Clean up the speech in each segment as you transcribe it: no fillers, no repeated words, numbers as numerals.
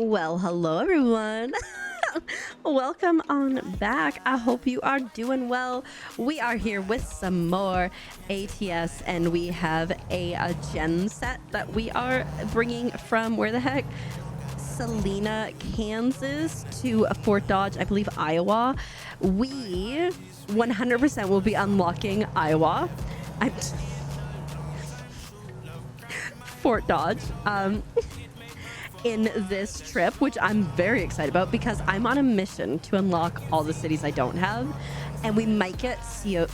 Well, hello everyone. Welcome on back. I hope you are doing well. We are here with some more ATS and we have a gen set that we are bringing from where the heck? Salina, Kansas to Fort Dodge, I believe Iowa. We 100% will be unlocking Iowa. Fort Dodge. In this trip, which I'm very excited about because I'm on a mission to unlock all the cities I don't have, and we might get Sioux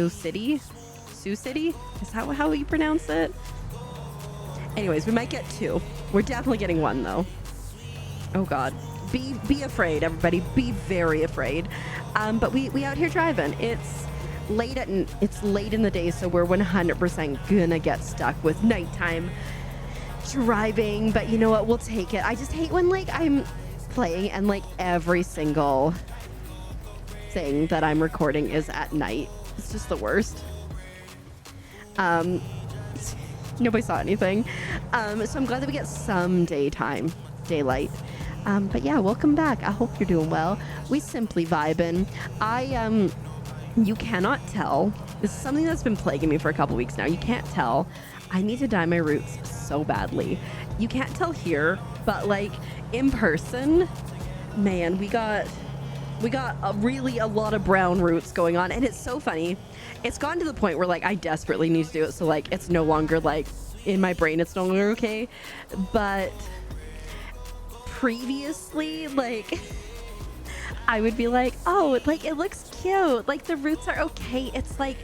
City. Sioux City? Is that how you pronounce it? Anyways, we might get two. We're definitely getting one though. Oh God. Be afraid, everybody. Be very afraid. But we out here driving. It's late in the day, so we're 100% gonna get stuck with nighttime driving, but you know what, we'll take it. I just hate when like I'm playing and like every single thing that I'm recording is at night. It's just the worst. Nobody saw anything, so I'm glad that we get some daylight. But yeah, welcome back. I hope you're doing well. We simply vibing. You cannot tell, this is something that's been plaguing me for a couple weeks now. You can't tell, I need to dye my roots so badly. You can't tell here, but like in person, man, we got a lot of brown roots going on, and it's so funny. It's gotten to the point where like I desperately need to do it, so like it's no longer like in my brain, it's no longer okay. But previously, like I would be like, oh, like it looks cute, like the roots are okay, it's like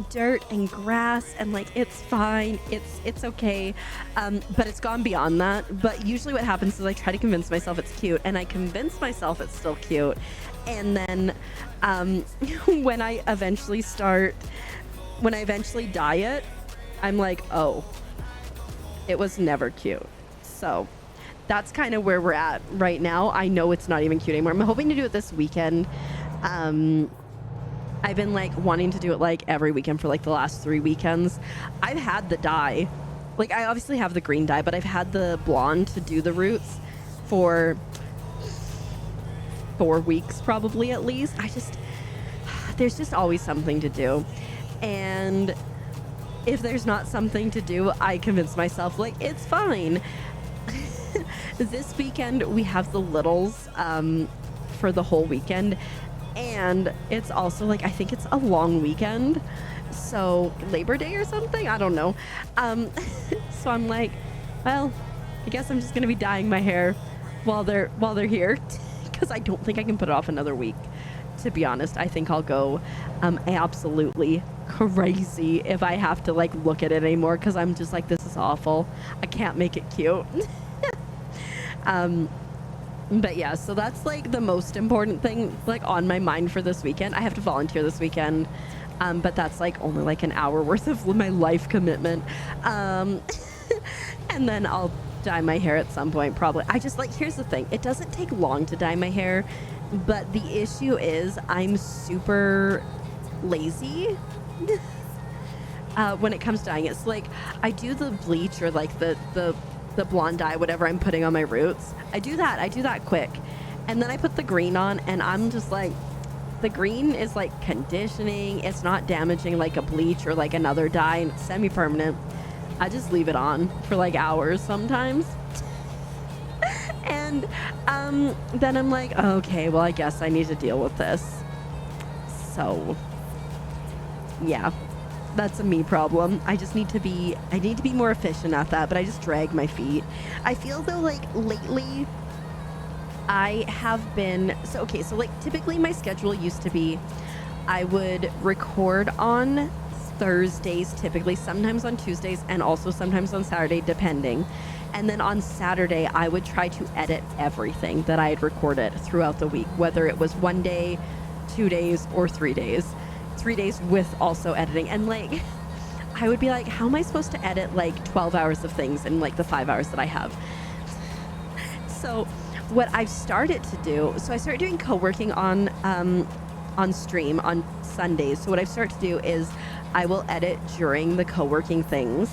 dirt and grass and like it's fine, it's okay. But it's gone beyond that. But usually what happens is I try to convince myself it's cute, and I convince myself it's still cute, and then when I eventually dye it, I'm like, oh, it was never cute. So that's kind of where we're at right now. I know it's not even cute anymore. I'm hoping to do it this weekend. I've been like wanting to do it like every weekend for like the last 3 weekends. I've had the dye, like I obviously have the green dye, but I've had the blonde to do the roots for 4 weeks probably at least. There's just always something to do, and if there's not something to do, I convince myself like it's fine. This weekend we have the littles for the whole weekend, and it's also like I think it's a long weekend, so Labor Day or something, I don't know. So I'm like, well, I guess I'm just gonna be dyeing my hair while they're here because I don't think I can put it off another week, to be honest. I think I'll go absolutely crazy if I have to like look at it anymore, because I'm just like, this is awful, I can't make it cute. But yeah, so that's like the most important thing like on my mind for this weekend. I have to volunteer this weekend, but that's like only like an hour worth of my life commitment. And then I'll dye my hair at some point probably. I just like, here's the thing, it doesn't take long to dye my hair, but the issue is I'm super lazy when it comes to dyeing it. So like I do the bleach or like the blonde dye, whatever I'm putting on my roots, I do that quick, and then I put the green on, and I'm just like, the green is like conditioning, it's not damaging like a bleach or like another dye, and it's semi-permanent. I just leave it on for like hours sometimes. And then I'm like, okay, well I guess I need to deal with this. So yeah, that's a me problem. I need to be more efficient at that, but I just drag my feet. I feel though like lately I have been, so like typically my schedule used to be I would record on Thursdays, typically, sometimes on Tuesdays, and also sometimes on Saturday, depending. And then on Saturday, I would try to edit everything that I had recorded throughout the week, whether it was 1 day, 2 days, or 3 days. 3 days with also editing. And like, I would be like, how am I supposed to edit like 12 hours of things in like the 5 hours that I have? So what I've started to do, so I started doing co-working on stream on Sundays. So what I've started to do is I will edit during the co-working things,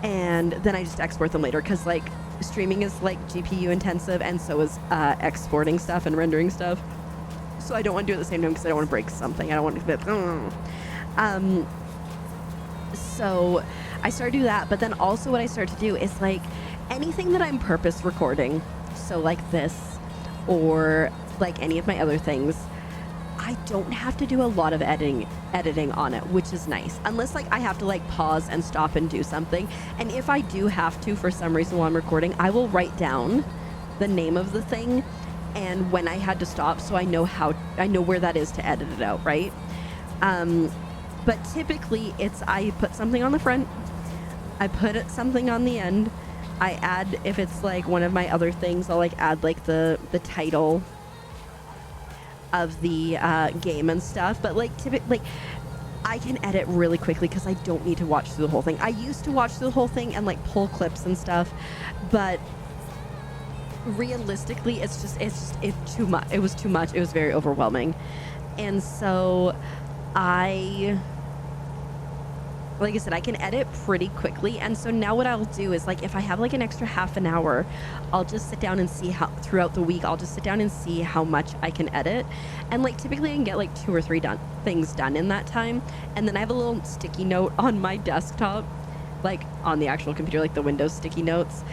and then I just export them later, because like streaming is like GPU intensive, and so is exporting stuff and rendering stuff. So I don't want to do it at the same time because I don't want to break something. I don't want to be so I started to do that, but then also what I started to do is like anything that I'm purpose recording, so like this or like any of my other things, I don't have to do a lot of editing on it, which is nice. Unless like I have to like pause and stop and do something. And if I do have to for some reason while I'm recording, I will write down the name of the thing and when I had to stop, so I know where that is to edit it out, right? But typically it's I put something on the front, I put something on the end, I add, if it's like one of my other things, I'll like add like the title of the game and stuff. But like typically, like I can edit really quickly because I don't need to watch through the whole thing. I used to watch through the whole thing and like pull clips and stuff, but realistically it's too much. It was too much. It was very overwhelming. And so like I said, I can edit pretty quickly. And so now what I'll do is like, if I have like an extra half an hour, I'll just sit down and see how throughout the week, I'll just sit down and see how much I can edit. And like typically I can get like 2 or 3 things done in that time. And then I have a little sticky note on my desktop, like on the actual computer, like the Windows sticky notes,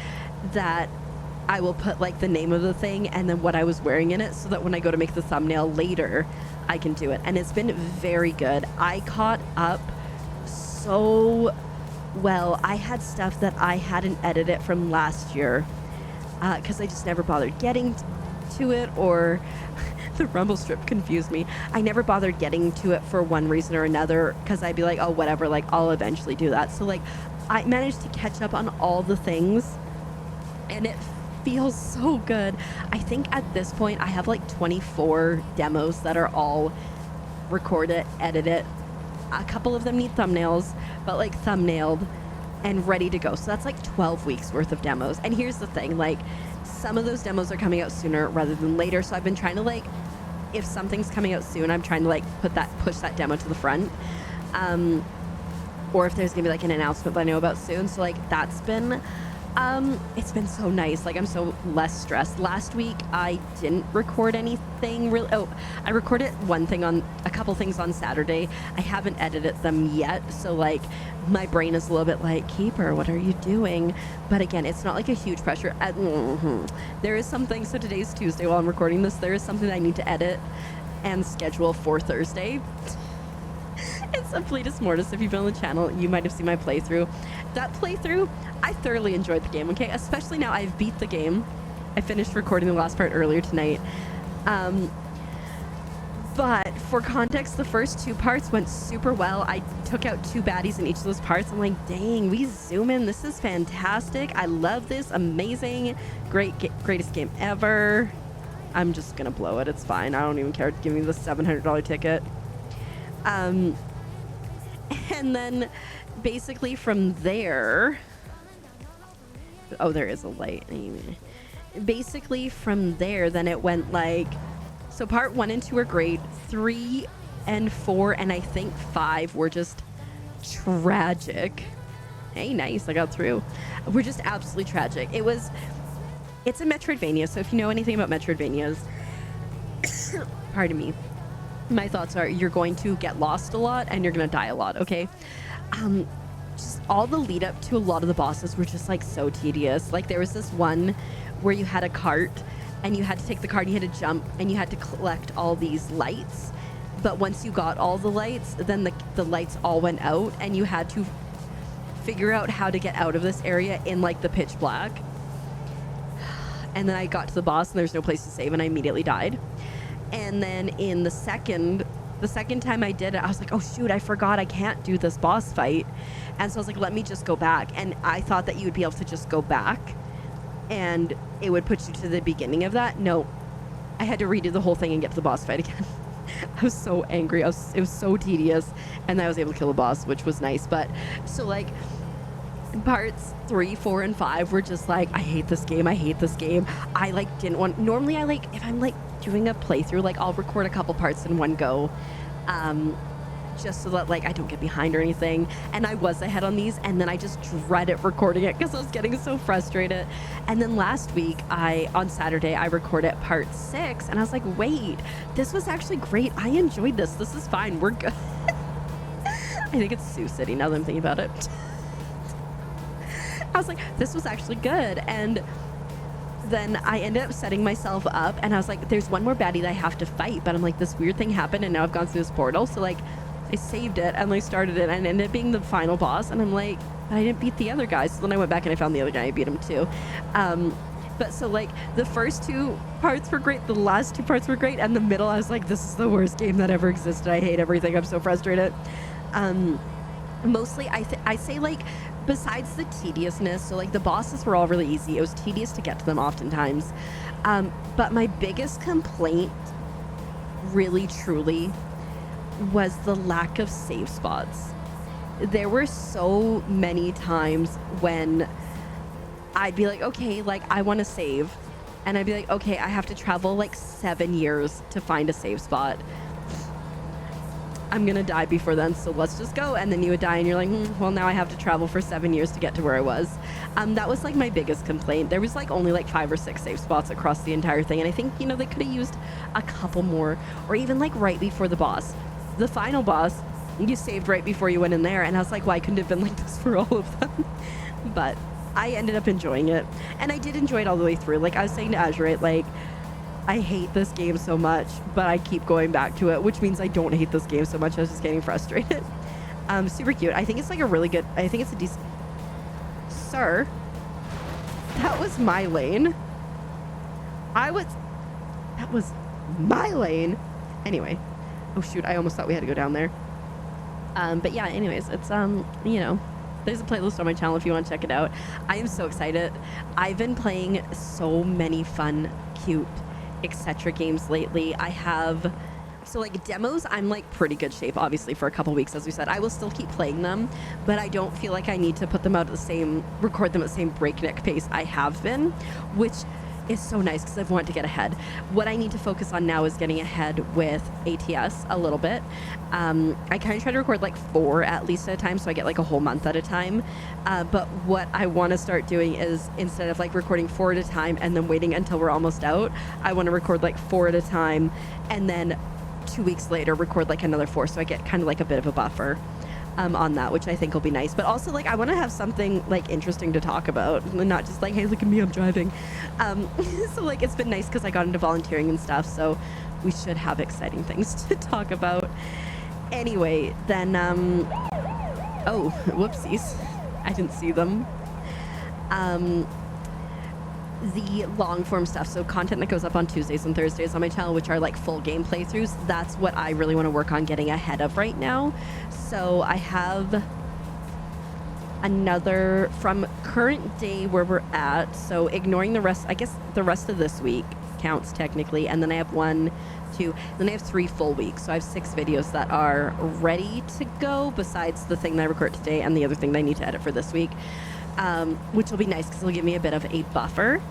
that I will put like the name of the thing and then what I was wearing in it, so that when I go to make the thumbnail later, I can do it. And it's been very good. I caught up so well. I had stuff that I hadn't edited from last year because I just never bothered getting to it, or the rumble strip confused me. I never bothered getting to it for one reason or another because I'd be like, oh, whatever, like I'll eventually do that. So like I managed to catch up on all the things and it feels so good. I think at this point I have like 24 demos that are all recorded, edited. A couple of them need thumbnails, but like thumbnailed and ready to go. So that's like 12 weeks worth of demos. And here's the thing, like some of those demos are coming out sooner rather than later. So I've been trying to like, if something's coming out soon, I'm trying to like push that demo to the front. Or if there's gonna be like an announcement that I know about soon. So like that's been, it's been so nice. Like I'm so less stressed. Last week I didn't record anything really. Oh, I recorded a couple things on Saturday. I haven't edited them yet, so like my brain is a little bit like, Keeper, what are you doing? But again, it's not like a huge pressure. There is something, so today's Tuesday while I'm recording this, there is something that I need to edit and schedule for Thursday. It's a Fleetus Mortis. If you've been on the channel, you might have seen my playthrough. That playthrough, I thoroughly enjoyed the game, okay? Especially now I've beat the game. I finished recording the last part earlier tonight. But for context, the first 2 parts went super well. I took out 2 baddies in each of those parts. I'm like, dang, we zoom in. This is fantastic. I love this. Amazing. Greatest game ever. I'm just going to blow it. It's fine. I don't even care. Give me the $700 ticket. And then basically from there, oh, there is a light. Basically from there, then it went like, so part 1 and 2 are great. 3 and 4 and I think 5 were just tragic. Hey, nice, I got through. We're just absolutely tragic. It's a Metroidvania, so if you know anything about Metroidvanias, pardon me, my thoughts are you're going to get lost a lot and you're going to die a lot, okay? Just all the lead up to a lot of the bosses were just like so tedious. Like there was this one where you had a cart and you had to take the cart and you had to jump and you had to collect all these lights. But once you got all the lights, then the lights all went out and you had to figure out how to get out of this area in like the pitch black. And then I got to the boss and there's no place to save and I immediately died. And then in the second time I did it, I was like, oh shoot, I forgot I can't do this boss fight. And so I was like, let me just go back. And I thought that you would be able to just go back and it would put you to the beginning of that. No, I had to redo the whole thing and get to the boss fight again. I was so angry. It was so tedious. And I was able to kill the boss, which was nice. But so like parts 3, 4, and 5 were just like, I hate this game. I hate this game. I like didn't want, normally I like, if I'm like doing a playthrough, like I'll record a couple parts in one go. just so that like I don't get behind or anything. And I was ahead on these, and then I just dreaded recording it because I was getting so frustrated. And then last week, on Saturday, I recorded part 6, and I was like, wait, this was actually great. I enjoyed this. This is fine. We're good. I think it's Sioux City now that I'm thinking about it. I was like, this was actually good. And then I ended up setting myself up, and I was like, there's one more baddie that I have to fight, but I'm like, this weird thing happened, and now I've gone through this portal. So like, I saved it and I started it, and ended up being the final boss, and I'm like, I didn't beat the other guys. So then I went back and I found the other guy. I beat him too. But so like the first 2 parts were great, the last 2 parts were great, and the middle I was like, this is the worst game that ever existed. I hate everything. I'm so frustrated. Mostly I say like, besides the tediousness, so like the bosses were all really easy. It was tedious to get to them oftentimes. But my biggest complaint really truly was the lack of save spots. There were so many times when I'd be like, okay, like I want to save, and I'd be like, okay, I have to travel like 7 years to find a save spot. I'm gonna die before then, so let's just go. And then you would die, and you're like, well, now I have to travel for 7 years to get to where I was. That was like my biggest complaint. There was like only like 5 or 6 save spots across the entire thing, and I think, you know, they could have used a couple more, or even like right before the boss. The final boss, you saved right before you went in there, and I was like, why couldn't it have been like this for all of them? But I ended up enjoying it, and I did enjoy it all the way through. Like I was saying to Azurite, like, I hate this game so much, but I keep going back to it, which means I don't hate this game so much. I was just getting frustrated. Super cute. I think it's like a really good, I think it's a decent... Sir, that was my lane. That was my lane. Anyway. Oh shoot, I almost thought we had to go down there. But yeah, anyways, it's, you know, there's a playlist on my channel if you want to check it out. I am so excited. I've been playing so many fun, cute, etc. games lately. I have, so like demos, I'm like pretty good shape, obviously, for a couple weeks. As we said, I will still keep playing them, but I don't feel like I need to put them out at the same, record them at the same breakneck pace I have been, which is so nice because I've wanted to get ahead. What I need to focus on now is getting ahead with ATS a little bit. I kind of try to record like 4 at least at a time, so I get like a whole month at a time. But what I want to start doing is, instead of like recording 4 at a time and then waiting until we're almost out, I want to record like 4 at a time, and then 2 weeks later record like another 4, so I get kind of like a bit of a buffer on that, which I think will be nice. But also, like, I want to have something like interesting to talk about, and not just like, hey, look at me, I'm driving. So like, it's been nice because I got into volunteering and stuff, so we should have exciting things to talk about. Anyway, then oh, whoopsies, I didn't see them. The long form stuff, so content that goes up on Tuesdays and Thursdays on my channel, which are like full game playthroughs, that's what I really want to work on getting ahead of right now. So I have another from current day where we're at, so ignoring the rest, I guess the rest of this week counts technically, and then I have 1, 2, then I have 3 full weeks, so I have 6 videos that are ready to go, besides the thing that I record today and the other thing that I need to edit for this week. Which will be nice because it'll give me a bit of a buffer.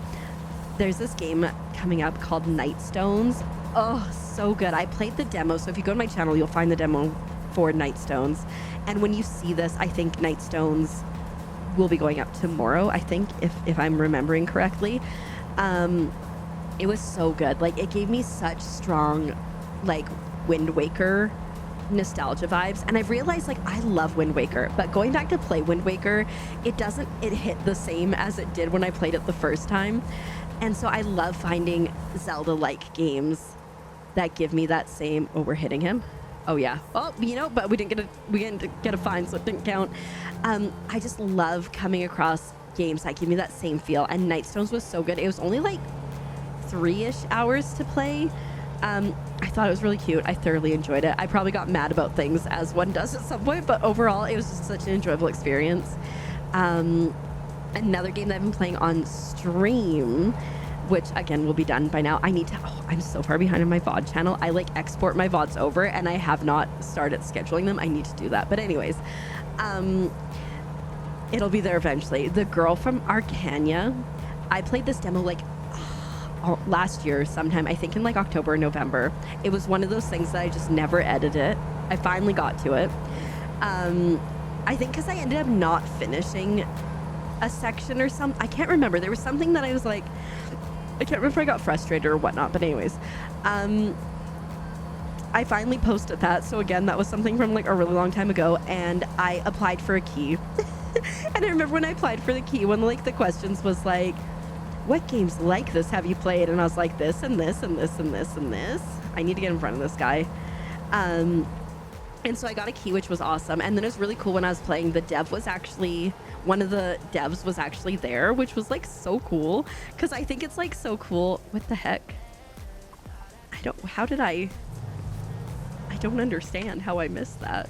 There's this game coming up called Nightstones. Oh, so good. I played the demo, so if you go to my channel, you'll find the demo for Nightstones. And when you see this, I think Nightstones will be going up tomorrow, I think, if I'm remembering correctly. It was so good. Like, it gave me such strong, like, Wind Waker nostalgia vibes, and I've realized, like, I love Wind Waker, but going back to play Wind Waker, it hit the same as it did when I played it the first time. And so I love finding Zelda-like games that give me that same... Oh, we're hitting him. Oh yeah. Oh, you know, but we didn't get a fine, so it didn't count. I just love coming across games that give me that same feel, and Nightstones was so good. It was only like 3-ish hours to play. I thought it was really cute. I thoroughly enjoyed it. I probably got mad about things, as one does at some point, but overall it was just such an enjoyable experience. Another game that I've been playing on stream, which again will be done by now. I'm so far behind on my VOD channel. I like export my VODs over, and I have not started scheduling them. I need to do that. But anyways, it'll be there eventually. The Girl from Arcania. I played this demo like last year sometime, I think in like October or November. It was one of those things that I just never edited I finally got to it. I think because I ended up not finishing a section or something. I can't remember. There was something that I was like, I can't remember if I got frustrated or whatnot, but anyways, I finally posted that. So again, that was something from like a really long time ago, and I applied for a key. And I remember when I applied for the key, one of like the questions was like, what games like this have you played? And I was like, this and this and this and this and this. I need to get in front of this guy. And so I got a key, which was awesome. And then it was really cool when I was playing, the dev was actually, one of the devs was actually there, which was like so cool. Cause I think it's like so cool. What the heck? I don't understand how I missed that.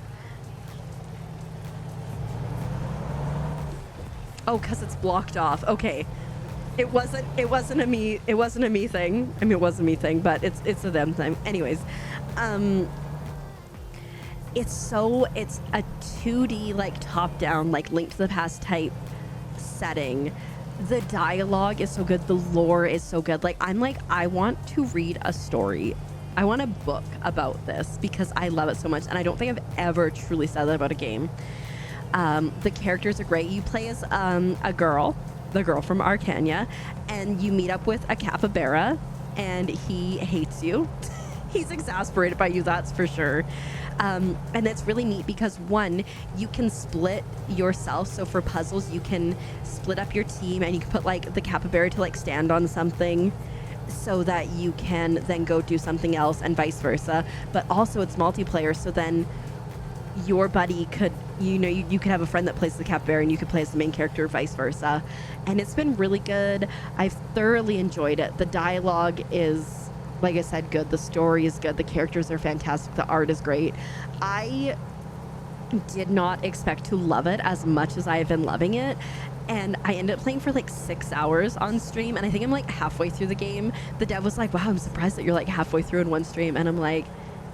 Oh, cause it's blocked off. Okay. It wasn't a me thing. I mean, it was a me thing, but it's a them thing. Anyways, it's a 2D like top down, like Link to the Past type setting. The dialogue is so good. The lore is so good. Like, I want to read a story. I want a book about this because I love it so much. And I don't think I've ever truly said that about a game. The characters are great. You play as a girl, the girl from Arcania, and you meet up with a capybara, and he hates you. He's exasperated by you, that's for sure. And that's really neat because, one, you can split yourself. So for puzzles, you can split up your team, and you can put like the capybara to like stand on something so that you can then go do something else, and vice versa. But also it's multiplayer, so then your buddy could, you could have a friend that plays the capybara and you could play as the main character, vice versa. And it's been really good. I've thoroughly enjoyed it. The dialogue is, like I said, good. The story is good. The characters are fantastic. The art is great. I did not expect to love it as much as I have been loving it. And I ended up playing for like 6 hours on stream. And I think I'm like halfway through the game. The dev was like, wow, I'm surprised that you're like halfway through in one stream. And I'm like,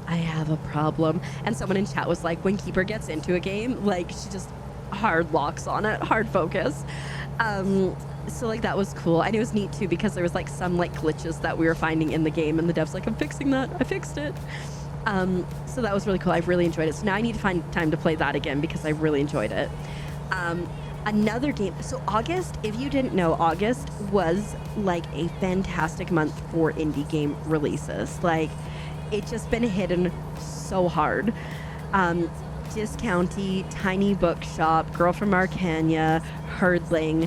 I have a problem. And someone in chat was like, when Keeper gets into a game, like she just hard locks on it, hard focus. So like that was cool. And it was neat too because there was like some like glitches that we were finding in the game, and the dev's like, I'm fixing that. I fixed it. So that was really cool. I've really enjoyed it. So now I need to find time to play that again because I really enjoyed it. Another game. So August, if you didn't know, August was like a fantastic month for indie game releases. Like, it's just been hidden so hard. Discounty, Tiny Bookshop, Girl from Arcania, Herdling.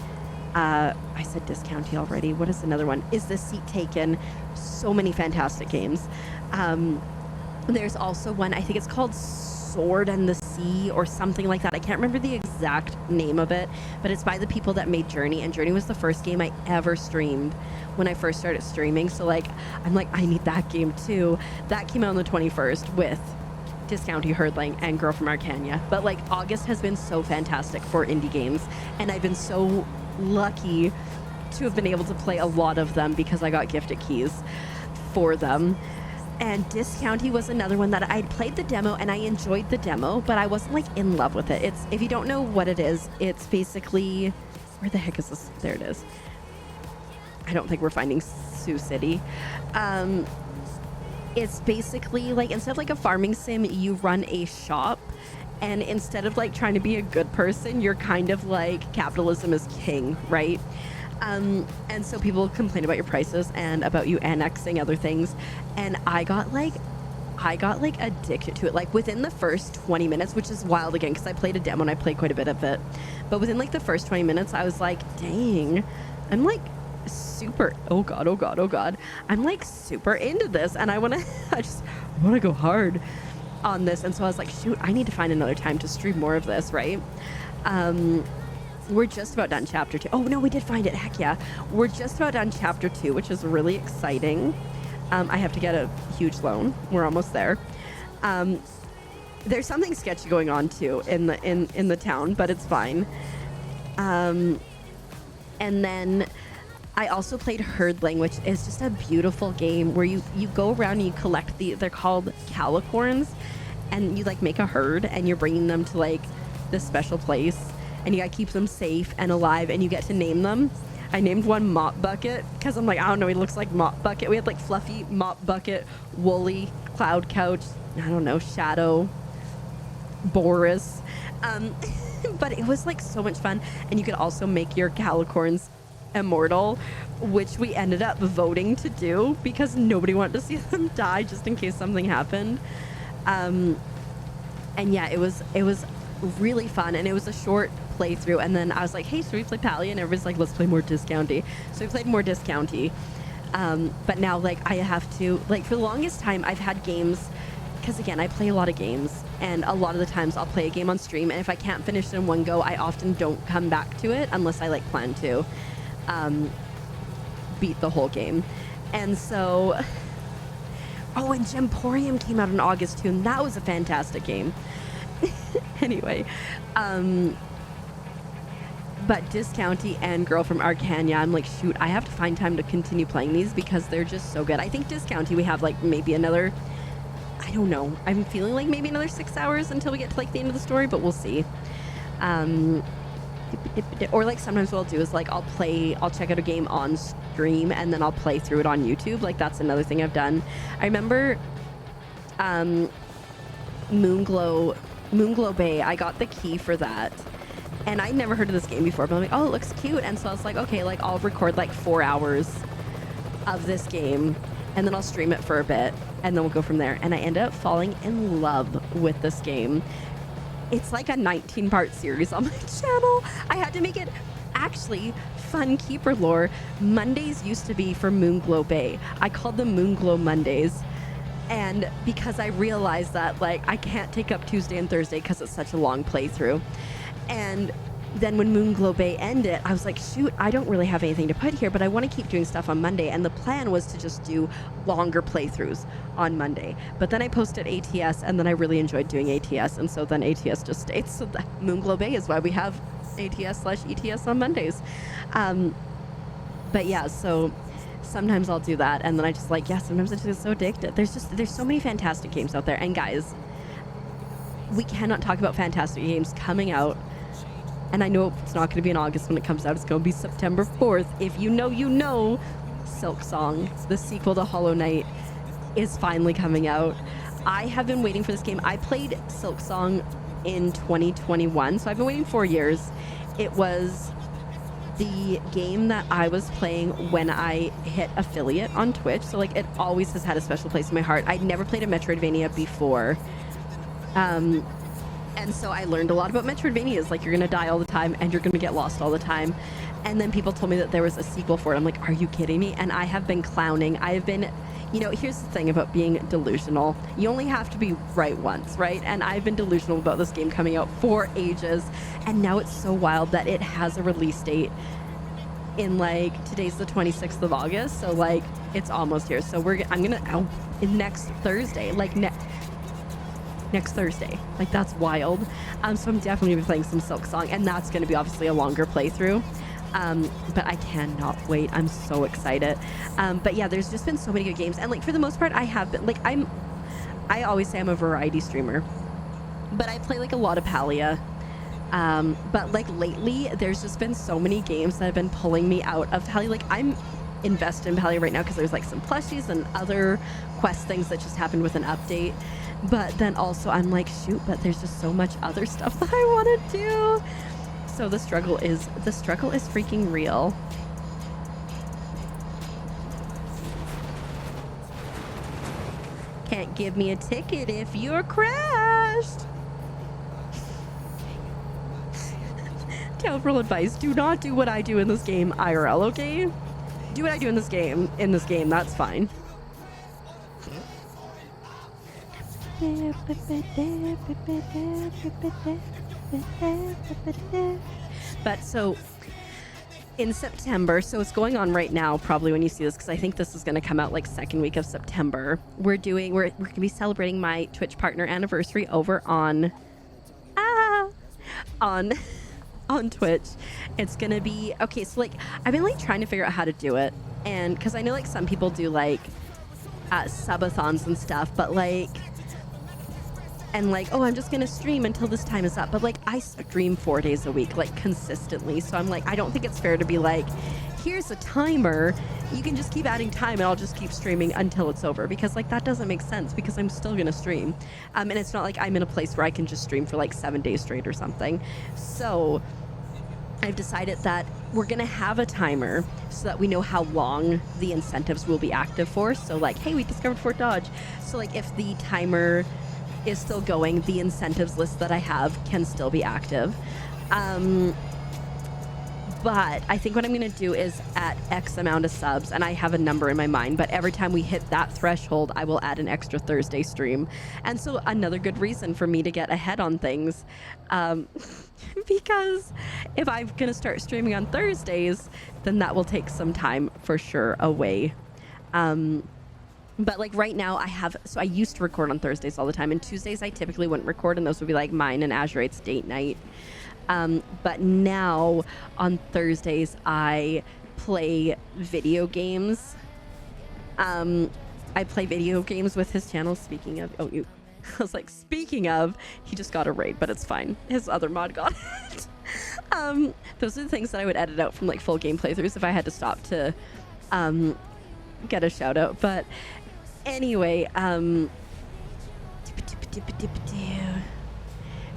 I said Discounty already. What is another one? Is the Seat Taken? So many fantastic games. There's also one, I think it's called Sword and the Sea or something like that. I can't remember the exact name of it, but it's by the people that made Journey, and Journey was the first game I ever streamed when I first started streaming. So like, I'm like, I need that game too. That came out on the 21st with Discounty, Herdling, and Girl from Arcania. But like, August has been so fantastic for indie games, and I've been so lucky to have been able to play a lot of them because I got gifted keys for them. And Discounty was another one that I'd played the demo and I enjoyed the demo, but I wasn't like in love with it. It's, if you don't know what it is, it's basically, where the heck is this? There it is. I don't think we're finding Sioux City. It's basically like, instead of like a farming sim, you run a shop, and instead of like trying to be a good person, you're kind of like, capitalism is king, right? And so people complain about your prices and about you annexing other things. And I got like addicted to it. Like within the first 20 minutes, which is wild again, because I played a demo and I played quite a bit of it. But within like the first 20 minutes, I was like, dang, I'm like super, oh God. I'm like super into this. And I want to go hard on this. And so I was like, shoot, I need to find another time to stream more of this, right? We're just about done chapter 2. Oh no, we did find it. Heck yeah. We're just about done chapter 2, which is really exciting. I have to get a huge loan. We're almost there. There's something sketchy going on too in the town, but it's fine. And then I also played Herdling, which is just a beautiful game where you go around and you collect they're called calicorns, and you like make a herd and you're bringing them to like this special place. And you gotta keep them safe and alive, and you get to name them. I named one Mop Bucket because I'm like, I don't know, he looks like Mop Bucket. We had like Fluffy, Mop Bucket, Woolly, Cloud Couch, I don't know, Shadow, Boris. But it was like so much fun. And you could also make your Calicorns immortal, which we ended up voting to do because nobody wanted to see them die just in case something happened. And yeah, it was really fun, and it was a short playthrough. And then I was like, hey, should we play Pally? And everybody's like, let's play more Discounty. So we played more Discounty. But now, like, I have to, like, for the longest time I've had games, because again, I play a lot of games, and a lot of the times I'll play a game on stream, and if I can't finish it in one go, I often don't come back to it unless I like plan to beat the whole game. And so, oh, and Gemporium came out in August too, and that was a fantastic game. Anyway, but Discounty and Girl from Arcania, I'm like, shoot, I have to find time to continue playing these because they're just so good. I think Discounty we have like maybe another, I don't know, I'm feeling like maybe another 6 hours until we get to like the end of the story, but we'll see. Or like sometimes what I'll do is like I'll check out a game on stream and then I'll play through it on YouTube. Like that's another thing I've done. I remember Moonglow Bay, I got the key for that. And I'd never heard of this game before, but I'm like, oh, it looks cute. And so I was like, okay, like I'll record like 4 hours of this game and then I'll stream it for a bit and then we'll go from there. And I ended up falling in love with this game. It's like a 19-part series on my channel. I had to make it actually fun keeper lore. Mondays used to be for Moonglow Bay. I called them Moonglow Mondays. And because I realized that like I can't take up Tuesday and Thursday because it's such a long playthrough. And then when Moonglow Bay ended, I was like, shoot, I don't really have anything to put here, but I want to keep doing stuff on Monday. And the plan was to just do longer playthroughs on Monday. But then I posted ATS, and then I really enjoyed doing ATS. And so then ATS just stayed. So that Moonglow Bay is why we have ATS/ETS on Mondays. But yeah, so sometimes I'll do that. And then I just like, yeah, sometimes I just get so addicted. There's so many fantastic games out there. And guys, we cannot talk about fantastic games coming out. And I know it's not going to be in August when it comes out. It's going to be September 4th. If you know, you know. Silksong, the sequel to Hollow Knight, is finally coming out. I have been waiting for this game. I played Silksong in 2021, so I've been waiting 4 years. It was the game that I was playing when I hit affiliate on Twitch. So, like, it always has had a special place in my heart. I'd never played a Metroidvania before. And so I learned a lot about Metroidvanias, like you're going to die all the time and you're going to get lost all the time. And then people told me that there was a sequel for it. I'm like, are you kidding me? And I have been clowning. I have been, you know, here's the thing about being delusional. You only have to be right once, right? And I've been delusional about this game coming out for ages. And now it's so wild that it has a release date in like, today's the 26th of August. So like, it's almost here. So I'm going to, next Thursday, like next Thursday. Like, that's wild. So I'm definitely going to be playing some Silksong, and that's going to be obviously a longer playthrough. But I cannot wait. I'm so excited. But yeah, there's just been so many good games. And like, for the most part, I have been, like, I always say I'm a variety streamer, but I play like a lot of Palia. But like lately, there's just been so many games that have been pulling me out of Palia. Like, I'm invested in Palia right now because there's like some plushies and other quest things that just happened with an update. But then also I'm like, shoot, but there's just so much other stuff that I want to do. So the struggle is freaking real. Can't give me a ticket if you're crashed. Terrible advice. Do not do what I do in this game IRL, okay? Do what I do in this game, that's fine. But so in September, so it's going on right now probably when you see this, because I think this is going to come out like second week of September. We're going to be celebrating my Twitch partner anniversary over on Twitch. It's going to be okay. So like, I've been like trying to figure out how to do it, and because I know like some people do like subathons and stuff, but like, and like, oh, I'm just gonna stream until this time is up. But like, I stream 4 days a week, like consistently. So I'm like, I don't think it's fair to be like, here's a timer you can just keep adding time and I'll just keep streaming until it's over, because like that doesn't make sense, because I'm still gonna stream. And it's not like I'm in a place where I can just stream for like 7 days straight or something. So I've decided that we're gonna have a timer so that we know how long the incentives will be active for. So like, hey, we discovered Fort Dodge. So like if the timer is still going, the incentives list that I have can still be active. But I think what I'm going to do is at X amount of subs, and I have a number in my mind, but every time we hit that threshold, I will add an extra Thursday stream. And so another good reason for me to get ahead on things, because if I'm going to start streaming on Thursdays, then that will take some time for sure away. But like right now I used to record on Thursdays all the time, and Tuesdays I typically wouldn't record, and those would be like mine and Azurate's date night. But now on Thursdays I play video games. I play video games with his channel. Speaking of, I was like, speaking of, he just got a raid, but it's fine. His other mod got it. Those are the things that I would edit out from like full game playthroughs if I had to stop to get a shout out. But anyway,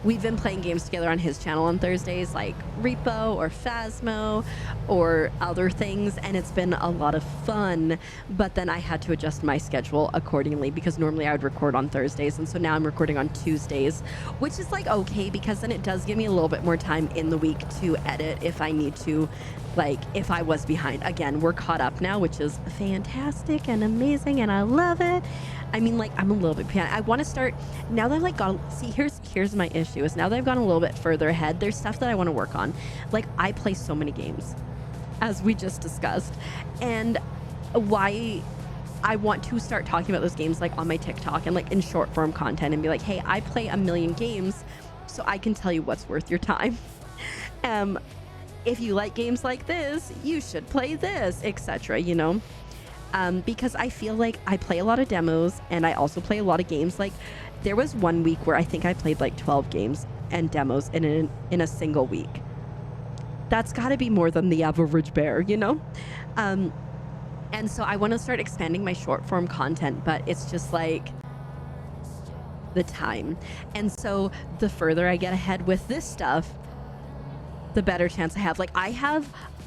we've been playing games together on his channel on Thursdays, like Repo or Phasmo or other things, and it's been a lot of fun. But then I had to adjust my schedule accordingly, because normally I would record on Thursdays, and so now I'm recording on Tuesdays, which is like okay, because then it does give me a little bit more time in the week to edit if I need to. Like if I was behind. Again, we're caught up now, which is fantastic and amazing, and I love it. I mean, like, I'm a little bit behind. I want to start now that I've like gone. See, here's my issue is now that I've gone a little bit further ahead, there's stuff that I want to work on. Like I play so many games, as we just discussed, and why I want to start talking about those games like on my TikTok and like in short form content, and be like, hey, I play a million games, so I can tell you what's worth your time. If you like games like this, you should play this, etc. You know, because I feel like I play a lot of demos, and I also play a lot of games. Like there was one week where I think I played like 12 games and demos in a single week. That's got to be more than the average bear, you know. And so I want to start expanding my short form content, but it's just like the time. And so the further I get ahead with this stuff, the better chance I have. Like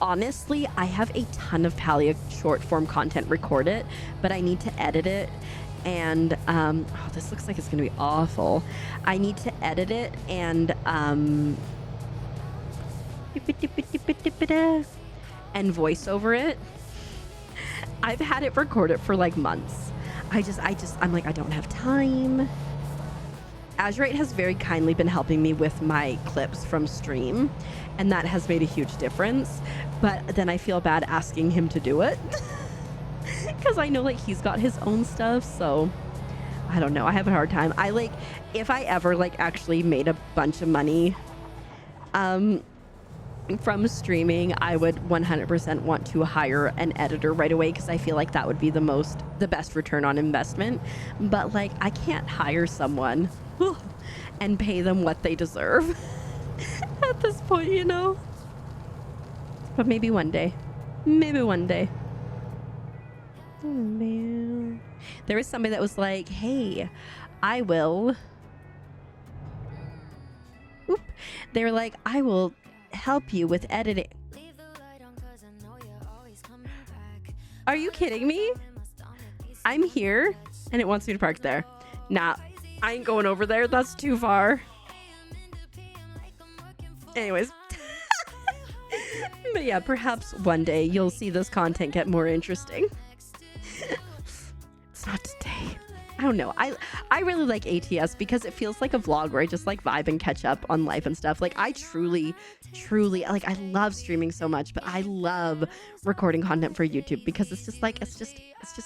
honestly, I have a ton of Palia short form content recorded, but I need to edit it. And this looks like it's gonna be awful. I need to edit it and voice over it. I've had it recorded for like months. I'm like, I don't have time. Azurate has very kindly been helping me with my clips from stream, and that has made a huge difference. But then I feel bad asking him to do it because I know like he's got his own stuff. So I don't know. I have a hard time. I like if I ever like actually made a bunch of money from streaming, I would 100% want to hire an editor right away, because I feel like that would be the best return on investment. But like I can't hire someone and pay them what they deserve at this point, you know. But maybe one day. Oh man, there was somebody that was like, hey, I will they were like, I will help you with editing. Are you kidding me? I'm here and it wants me to park there. Nah, I ain't going over there. That's too far. Anyways. But yeah, perhaps one day you'll see this content get more interesting. It's not today. I don't know. I really like ATS because it feels like a vlog where I just like vibe and catch up on life and stuff. Like I truly like, I love streaming so much, but I love recording content for YouTube because it's just like, it's just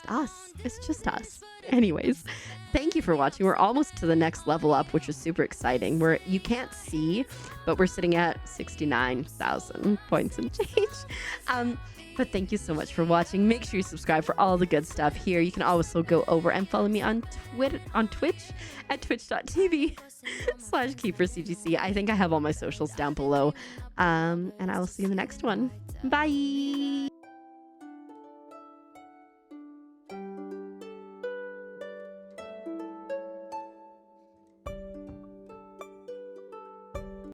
us. It's just us. Anyways, thank you for watching. We're almost to the next level up, which is super exciting. Where you can't see, but we're sitting at 69,000 points and change. But thank you so much for watching. Make sure you subscribe for all the good stuff here. You can also go over and follow me on Twitch at twitch.tv/KeeperCGC. I think I have all my socials down below. And I will see you in the next one. Bye.